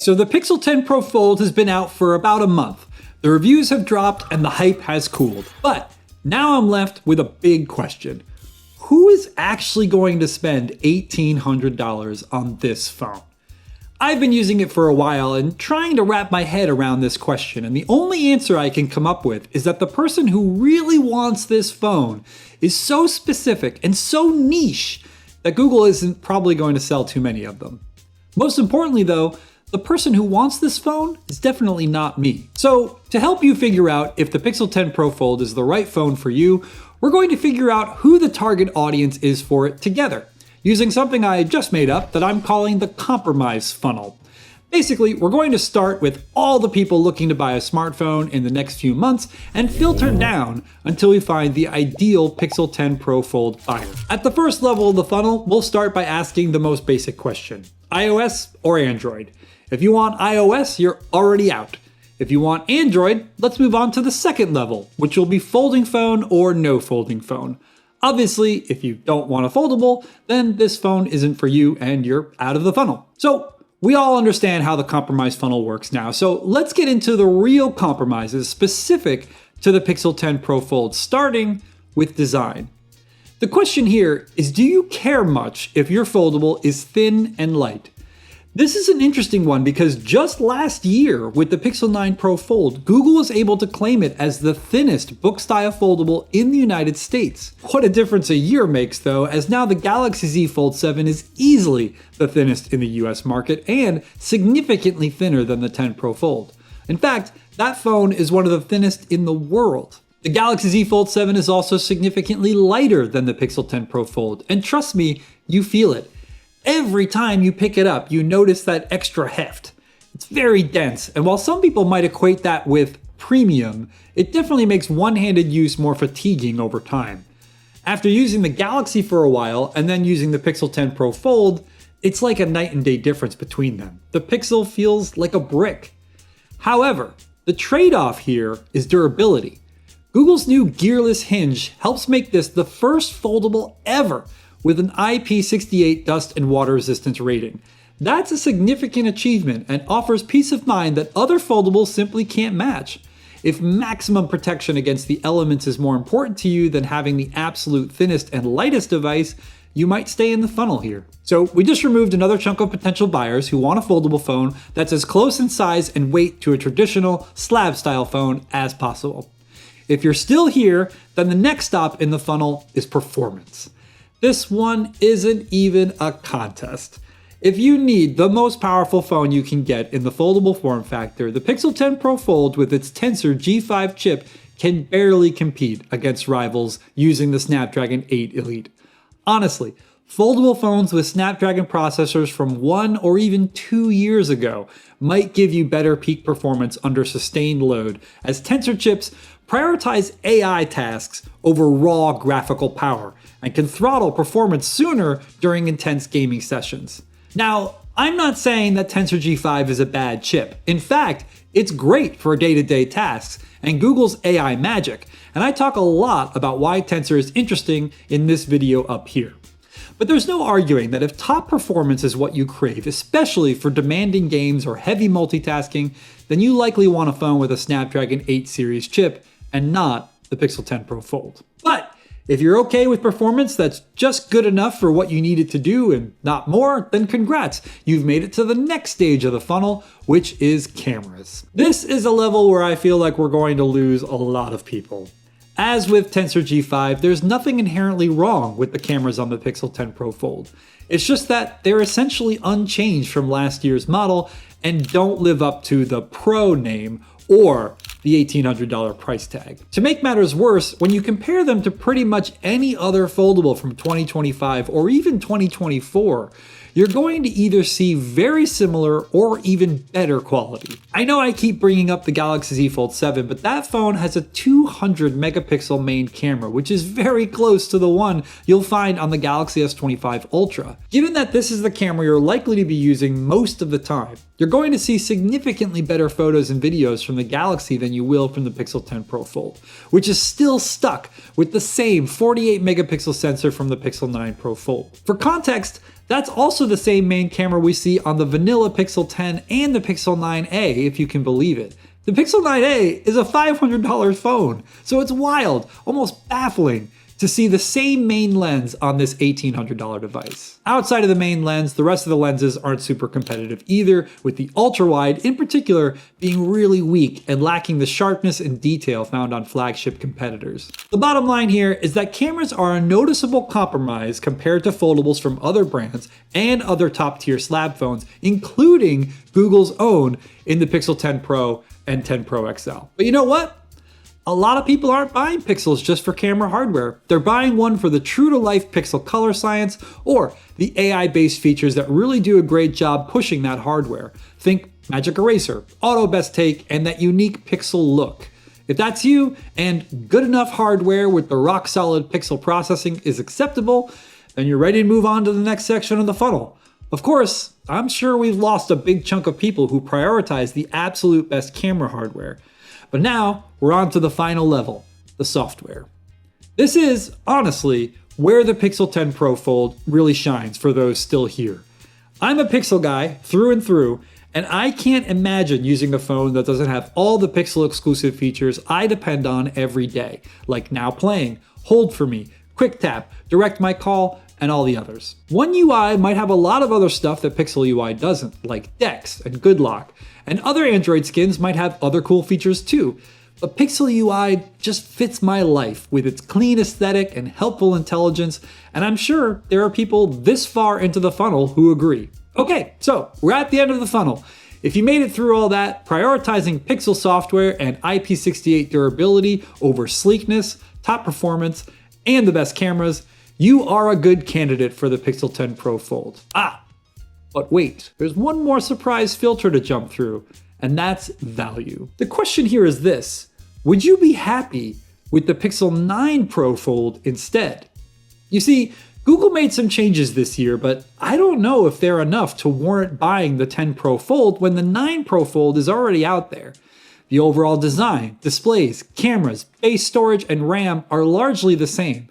So the Pixel 10 Pro Fold has been out for about a month. The reviews have dropped and the hype has cooled. But now I'm left with a big question. Who is actually going to spend $1,800 on this phone? I've been using it for a while and trying to wrap my head around this question, and the only answer I can come up with is that the person who really wants this phone is so specific and so niche that Google isn't probably going to sell too many of them. Most importantly though, the person who wants this phone is definitely not me. So to help you figure out if the Pixel 10 Pro Fold is the right phone for you, we're going to figure out who the target audience is for it together, using something I just made up that I'm calling the compromise funnel. Basically, we're going to start with all the people looking to buy a smartphone in the next few months and filter down until we find the ideal Pixel 10 Pro Fold buyer. At the first level of the funnel, we'll start by asking the most basic question: iOS or Android? If you want iOS, you're already out. If you want Android, let's move on to the second level, which will be folding phone or no folding phone. Obviously, if you don't want a foldable, then this phone isn't for you and you're out of the funnel. So we all understand how the compromise funnel works now, so let's get into the real compromises specific to the Pixel 10 Pro Fold, starting with design. The question here is, do you care much if your foldable is thin and light? This is an interesting one because just last year with the Pixel 9 Pro Fold, Google was able to claim it as the thinnest book-style foldable in the United States. What a difference a year makes though, as now the Galaxy Z Fold 7 is easily the thinnest in the US market and significantly thinner than the 10 Pro Fold. In fact, that phone is one of the thinnest in the world. The Galaxy Z Fold 7 is also significantly lighter than the Pixel 10 Pro Fold, and trust me, you feel it. Every time you pick it up, you notice that extra heft. It's very dense, and while some people might equate that with premium, it definitely makes one-handed use more fatiguing over time. After using the Galaxy for a while and then using the Pixel 10 Pro Fold, it's like a night and day difference between them. The Pixel feels like a brick. However, the trade-off here is durability. Google's new gearless hinge helps make this the first foldable ever with an IP68 dust and water resistance rating. That's a significant achievement and offers peace of mind that other foldables simply can't match. If maximum protection against the elements is more important to you than having the absolute thinnest and lightest device, you might stay in the funnel here. So we just removed another chunk of potential buyers who want a foldable phone that's as close in size and weight to a traditional slab-style phone as possible. If you're still here, then the next stop in the funnel is performance. This one isn't even a contest. If you need the most powerful phone you can get in the foldable form factor, the Pixel 10 Pro Fold with its Tensor G5 chip can barely compete against rivals using the Snapdragon 8 Elite. Honestly, foldable phones with Snapdragon processors from 1 or even 2 years ago might give you better peak performance under sustained load, as Tensor chips prioritize AI tasks over raw graphical power and can throttle performance sooner during intense gaming sessions. Now, I'm not saying that Tensor G5 is a bad chip. In fact, it's great for day-to-day tasks and Google's AI magic, and I talk a lot about why Tensor is interesting in this video up here. But there's no arguing that if top performance is what you crave, especially for demanding games or heavy multitasking, then you likely want a phone with a Snapdragon 8 series chip and not the Pixel 10 Pro Fold. But if you're okay with performance that's just good enough for what you need it to do and not more, then congrats, you've made it to the next stage of the funnel, which is cameras. This is a level where I feel like we're going to lose a lot of people. As with Tensor G5, there's nothing inherently wrong with the cameras on the Pixel 10 Pro Fold. It's just that they're essentially unchanged from last year's model and don't live up to the Pro name or the $1,800 price tag. To make matters worse, when you compare them to pretty much any other foldable from 2025 or even 2024, you're going to either see very similar or even better quality. I know I keep bringing up the Galaxy Z Fold 7, but that phone has a 200 megapixel main camera, which is very close to the one you'll find on the Galaxy S25 Ultra. Given that this is the camera you're likely to be using most of the time, you're going to see significantly better photos and videos from the Galaxy than you will from the Pixel 10 Pro Fold, which is still stuck with the same 48 megapixel sensor from the Pixel 9 Pro Fold. For context, that's also the same main camera we see on the vanilla Pixel 10 and the Pixel 9a, if you can believe it. The Pixel 9a is a $500 phone, so it's wild, almost baffling, to see the same main lens on this $1,800 device. Outside of the main lens, the rest of the lenses aren't super competitive either, with the ultra-wide in particular being really weak and lacking the sharpness and detail found on flagship competitors. The bottom line here is that cameras are a noticeable compromise compared to foldables from other brands and other top-tier slab phones, including Google's own in the Pixel 10 Pro and 10 Pro XL. But you know what? A lot of people aren't buying Pixels just for camera hardware. They're buying one for the true-to-life pixel color science or the AI-based features that really do a great job pushing that hardware. Think Magic Eraser, Auto Best Take, and that unique pixel look. If that's you, and good enough hardware with the rock-solid pixel processing is acceptable, then you're ready to move on to the next section of the funnel. Of course, I'm sure we've lost a big chunk of people who prioritize the absolute best camera hardware. But now, we're on to the final level, the software. This is, honestly, where the Pixel 10 Pro Fold really shines for those still here. I'm a Pixel guy through and through, and I can't imagine using a phone that doesn't have all the Pixel exclusive features I depend on every day, like Now Playing, Hold For Me, Quick Tap, Direct My Call, and all the others. One UI might have a lot of other stuff that Pixel UI doesn't, like Dex and Good Lock, and other Android skins might have other cool features too. But Pixel UI just fits my life with its clean aesthetic and helpful intelligence, and I'm sure there are people this far into the funnel who agree. Okay, so we're at the end of the funnel. If you made it through all that, prioritizing Pixel software and IP68 durability over sleekness, top performance, and the best cameras, you are a good candidate for the Pixel 10 Pro Fold. But wait, there's one more surprise filter to jump through, and that's value. The question here is this: would you be happy with the Pixel 9 Pro Fold instead? You see, Google made some changes this year, but I don't know if they're enough to warrant buying the 10 Pro Fold when the 9 Pro Fold is already out there. The overall design, displays, cameras, base storage, and RAM are largely the same.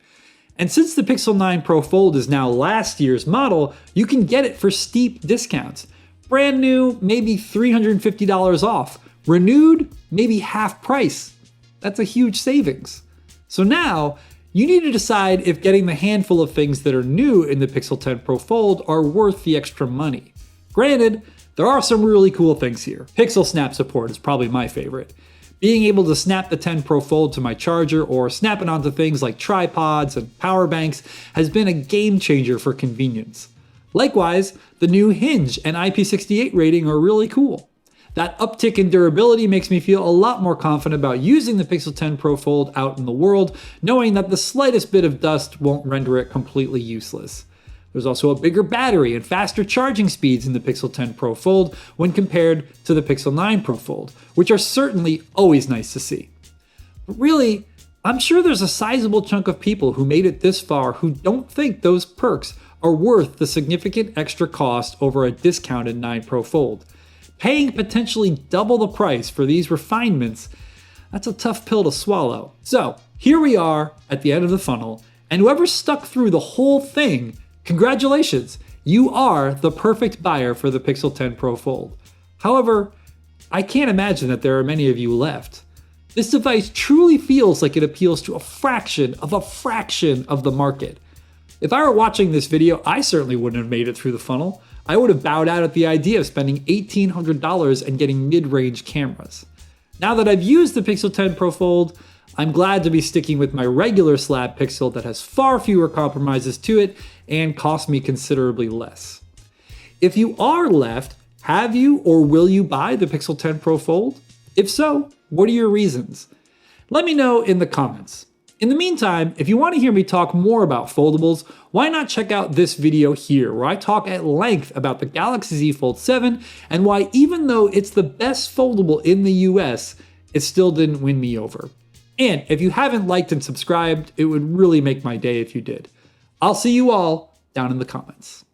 And since the Pixel 9 Pro Fold is now last year's model, you can get it for steep discounts. Brand new, maybe $350 off. Renewed, maybe half price. That's a huge savings. So now, you need to decide if getting the handful of things that are new in the Pixel 10 Pro Fold are worth the extra money. Granted, there are some really cool things here. Pixel Snap support is probably my favorite. Being able to snap the 10 Pro Fold to my charger or snap it onto things like tripods and power banks has been a game changer for convenience. Likewise, the new hinge and IP68 rating are really cool. That uptick in durability makes me feel a lot more confident about using the Pixel 10 Pro Fold out in the world, knowing that the slightest bit of dust won't render it completely useless. There's also a bigger battery and faster charging speeds in the Pixel 10 Pro Fold when compared to the Pixel 9 Pro Fold, which are certainly always nice to see. But really, I'm sure there's a sizable chunk of people who made it this far who don't think those perks are worth the significant extra cost over a discounted 9 Pro Fold. Paying potentially double the price for these refinements, that's a tough pill to swallow. So, here we are at the end of the funnel, and whoever stuck through the whole thing, congratulations, you are the perfect buyer for the Pixel 10 Pro Fold. However, I can't imagine that there are many of you left. This device truly feels like it appeals to a fraction of the market. If I were watching this video, I certainly wouldn't have made it through the funnel. I would have bowed out at the idea of spending $1,800 and getting mid-range cameras. Now that I've used the Pixel 10 Pro Fold, I'm glad to be sticking with my regular slab Pixel that has far fewer compromises to it and costs me considerably less. If you are left, have you or will you buy the Pixel 10 Pro Fold? If so, what are your reasons? Let me know in the comments. In the meantime, if you want to hear me talk more about foldables, why not check out this video here where I talk at length about the Galaxy Z Fold 7 and why even though it's the best foldable in the US, it still didn't win me over. And if you haven't liked and subscribed, it would really make my day if you did. I'll see you all down in the comments.